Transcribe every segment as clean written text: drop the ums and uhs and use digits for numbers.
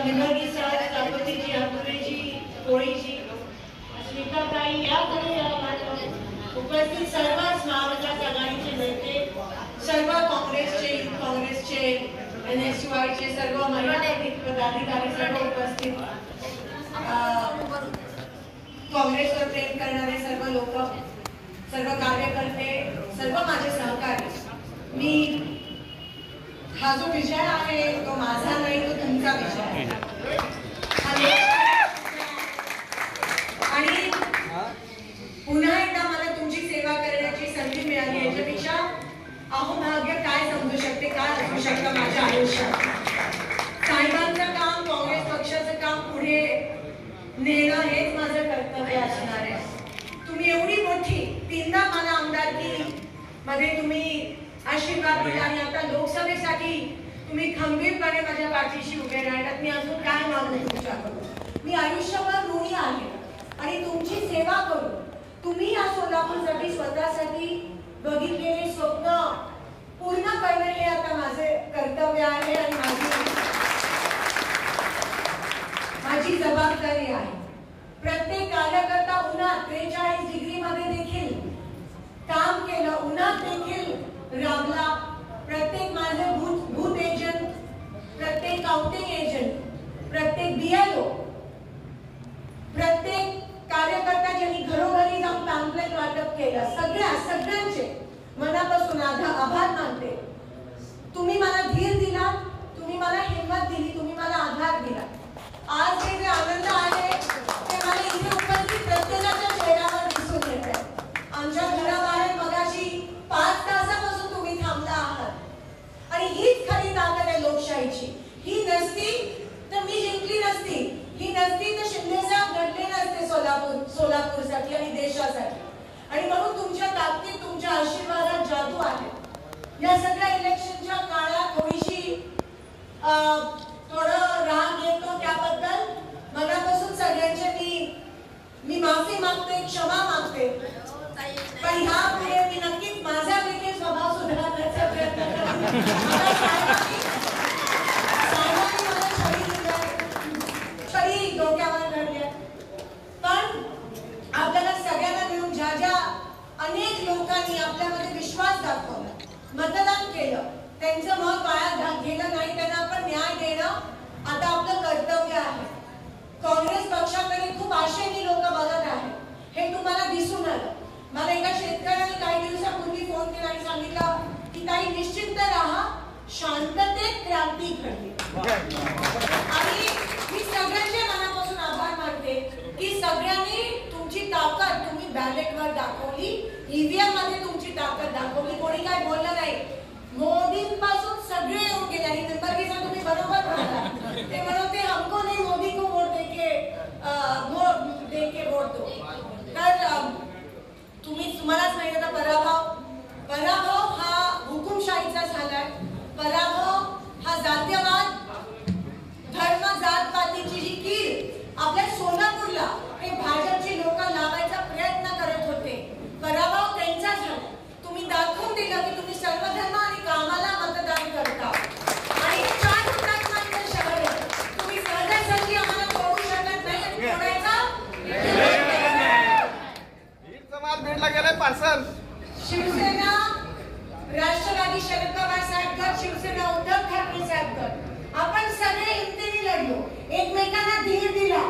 विभागीय सभापतीजी अतुलेजी कोळीजी स्मिताताई याकडे उपस्थित सर्व महाविकास आघाडीचे नेते, सर्व काँग्रेसचे NSUI सर्व महिला पदाधिकारी, सर्व उपस्थित काँग्रेसवर प्रेम करणारे सर्व लोक, सर्व कार्यकर्ते, सर्व माझे सहकारी, मी हा जो विजय आहे तो माझा नाही, तो तुमचा विजय आहे. आणि पुन्हा एकदा मला तुमची सेवा करण्याची संधी मिळाली, याच्यापेक्षा अहोभाग्य काय समजू शकते, काय असू शकतं माझ्या आयुष्यात. साहेबांचं काम, काँग्रेस पक्षाचं काम पुढे नेणं हेच माझं कर्तव्य असणार आहे. तुम्ही एवढी मोठी 3दा मला आमदारकी मध्ये तुम्ही आशीर्वाद दिला आणि आता लोकसभेसाठी तुम्ही खंबीरपणे माझ्या पाठीशी उभे राहिलात. मी अजून काय मागू तुमच्याकडून. मी आयुष्यभर ऋणी आहे आणि तुमची सेवा करू. तुम्ही या सोलापूरसाठी स्वतःसाठी बघितलेले स्वप्न पूर्ण करणं हे आता माझे कर्तव्य आहे आणि माझी जबाबदारी आहे. प्रत्येक कार्यकर्ता उन्हात 43 डिग्री मध्ये देखील काम केलं, उन्हात देखील राबला. प्रत्येक माझे बूथ एजंट, प्रत्येक काउंटिंग एजंट, प्रत्येक BLO, प्रत्येक कार्यकर्ता ज्यांनी घरोघरी जाऊन पॅम्पलेट वाटप केलं, सगळ्यांचे मनापासून आभार मानते. तुम्ही मला धीर दिला, तुम्ही मला हिंमत दिली, तुम्ही मला आधार दिला. आज हे जे आनंद आहे ते मला इथे उपस्थित प्रत्येकाच्या चेहऱ्यावर दिसून येत आहे. आमच्या घराबाहेर मगाशी 5 तासापासून तुम्ही थांबला आहात आणि हीच खरी ताकद आहे लोकशाहीची. ही नसती तर मी जिंकली नसती, ही नसती तर शिंदे साहेब घडले नसते सोलापूरसाठी आणि देशासाठी. आणि म्हणून तुमच्या ताकदीत, तुमच्या आशीर्वादात जादू आहे. या सगळ्या इलेक्शनच्या काळात थोडीशी थोडं राग येतो, त्याबद्दल मनापासून सगळ्यांचे मी माफी मागते, क्षमा मागते. पण ह्यापुढे मी नक्कीच माझा देखील स्वभाव सुधारण्याचा प्रयत्न करते. साहेबांनी मला छडी डोक्यावर धरली, पण आपल्याला सगळ्यांना मिळून ज्या अनेक लोकांनी आपल्यामध्ये विश्वास दाखवला, मतदान केलं, त्यांचं मत वाया गेलं नाही, त्यांना आपण न्याय देणं आता आपलं कर्तव्य आहे. काँग्रेस पक्षाकडे खूप आशेने लोक बघत आहेत, हे तुम्हाला दिसून आलं. मला एका शेतकऱ्याने काही दिवसापूर्वी फोन केला आणि सांगितलं की ताई निश्चिंत राहा, शांततेत क्रांती घडली. आणि मी सगळ्यांच्या मनापासून आभार मानते की सगळ्यांनी तुमची ताकद तुम्ही बॅलेटवर दाखवली, EVM मध्ये तुमची ताकद दाखवली. कोणी काय बोललं नाही. मोदींपासून सगळे येऊन गेले आणि निंबर्गीचा तुम्ही बरोबर म्हणाला. ते म्हणते हमको नहीं मोदी को वोट देके वोट दो. तर तुम्हालाच माहिती आता पराभव हा हुकुमशाहीचा झालाय. पराभव हा जातीयवाद, धर्म, जात पातीची जी कीड आपल्या सोलापूरला हे भाजपची लोक लावायचा प्रयत्न करत होते, पराभव त्यांचा झाला. तुम्ही दाखवून दिलं की तुम्ही सर्व धर्म आणि कामाला मतदान करता. आणि 4 हुतात्म्यांचं शहर आहे. तुम्ही सहजासहजी आम्हाला तोडू शकत नाही आणि तोडायचा शिवसेना, राष्ट्रवादी शरद पवार साहेब गट, शिवसेना उद्धव ठाकरे साहेब गट, आपण सगळे हिमतीने लढलो, एकमेकांना धीर दिला.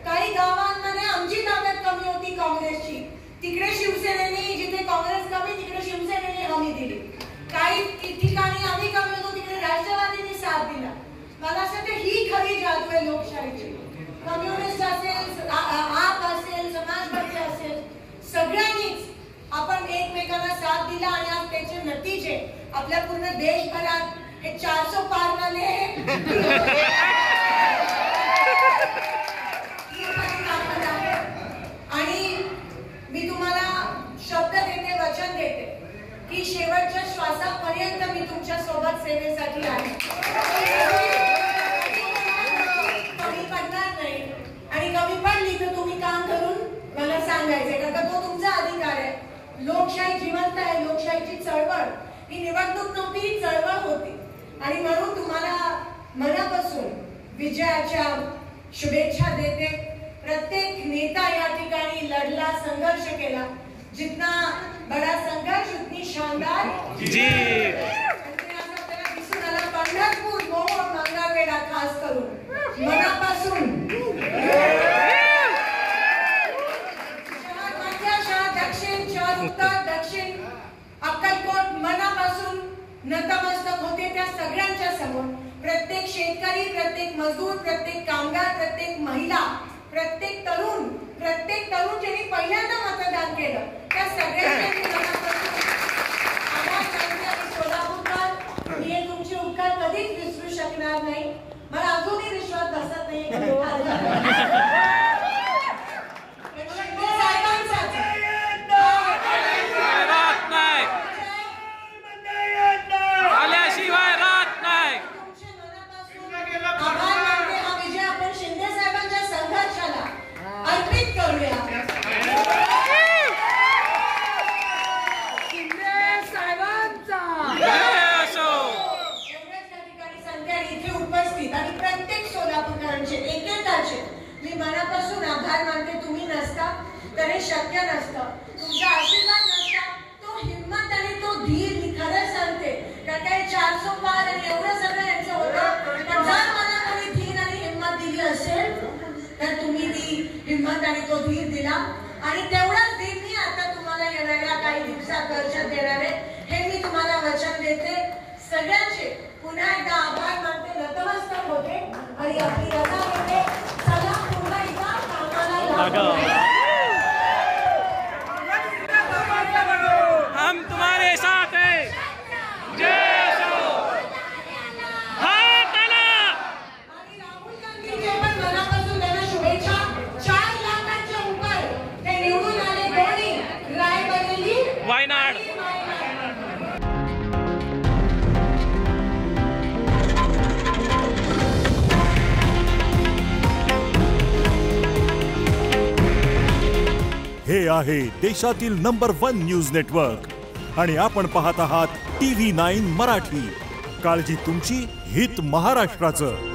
काही गावांमध्ये आमची ताकद कमी होती काँग्रेसची, तिकडे शिवसेनेने, जिथे काँग्रेस कमी तिकडे शिवसेनेने हमी दिली. काही ठिकाणी आम्ही कमी होतो, तिकडे राष्ट्रवादीने साथ दिला. मला असं वाटतं ही खरी जादू आहे लोकशाहीची. कम्युनिस्ट असेल, आप असेल, समाजवादी असेल, सगळ्यांनीच आपण एकमेकांना साथ दिला आणि आज त्याचे नतीजे आपल्या पूर्ण देशभरात हे 400 पार झाले. आणि मी तुम्हाला शब्द देते, वचन देते की शेवटच्या श्वासापर्यंत मी तुमच्या सोबत सेवेसाठी आहे. कमी पडणार नाही आणि कमी पडली तर तुम्ही काम करून मला सांगायचंय, कारण तो तुमचा अधिकार आहे. लोकशाही जिवंत आहे, लोकशाहीची चळवळ ही निवडणूक नव्हती, चळवळ होती. आणि म्हणून तुम्हाला मनापासून विजयाच्या शुभेच्छा देते। प्रत्येक नेता या ठिकाणी लढला, संघर्ष केला। जितना बड़ा संघर्ष उतनी शानदार जी। दिसून आला पंढरपूर, मोहोळ, मंगळवेढा खास करून मनापासून शहर मध्य, शहर दक्षिण, शहर उत्तर, दक्षिण, अक्कलकोट मनापासून नतमस्तक होते त्या सगळ्यांच्या समोर। प्रत्येक शेतकरी, प्रत्येक मजदूर, प्रत्येक कामगार, प्रत्येक महिला, प्रत्येक तरुण ज्यांनी पहिल्यांदा मतदान केलं त्या सगळ्यांचे आभार मानते। आणि सोलापूरकर, मी हे तुमचे उपकार कधीच विसरू शकणार नाही। मला अजूनही विश्वास बसत नाही मी मनापासून आभार मानते। तुम्ही नसता तर हे शक्य नसतं, तुमचा आशीर्वाद नसता, तो हिम्मत आणि तो धीर, मी खरं सांगते कारण काही 400 पार आणि एवढं सगळं यांचं होतं, पण जर मला कोणी धीर आणि हिम्मत दिली असेल तर तुम्ही ती हिम्मत आणि तो धीर दिला। आणि तेवढाच धीर मी आता तुम्हाला येणाऱ्या काही दिवसात, वर्षात देणार आहे, हे मी तुम्हाला वचन देते। सगळ्यांचे पुन्हा एकदा आभार मानते, नतमस्तक होते आणि आपली रजा होते। चला पुन्हा एकदा कामाला हम तुम्हारे साथ हैं। जय हो। हाँ ताला। आणि राहुल गांधींचे पण मनापासून त्यांना शुभेच्छा। 4 लाखांच्या उपर ते निवडून आले दोन्ही रायबरेली, वायनाड। हे आहे देशातील नंबर 1 न्यूज नेटवर्क आणि आपण पाहत आहात TV9 मराठी। काळजी तुमची, हित महाराष्ट्राचं।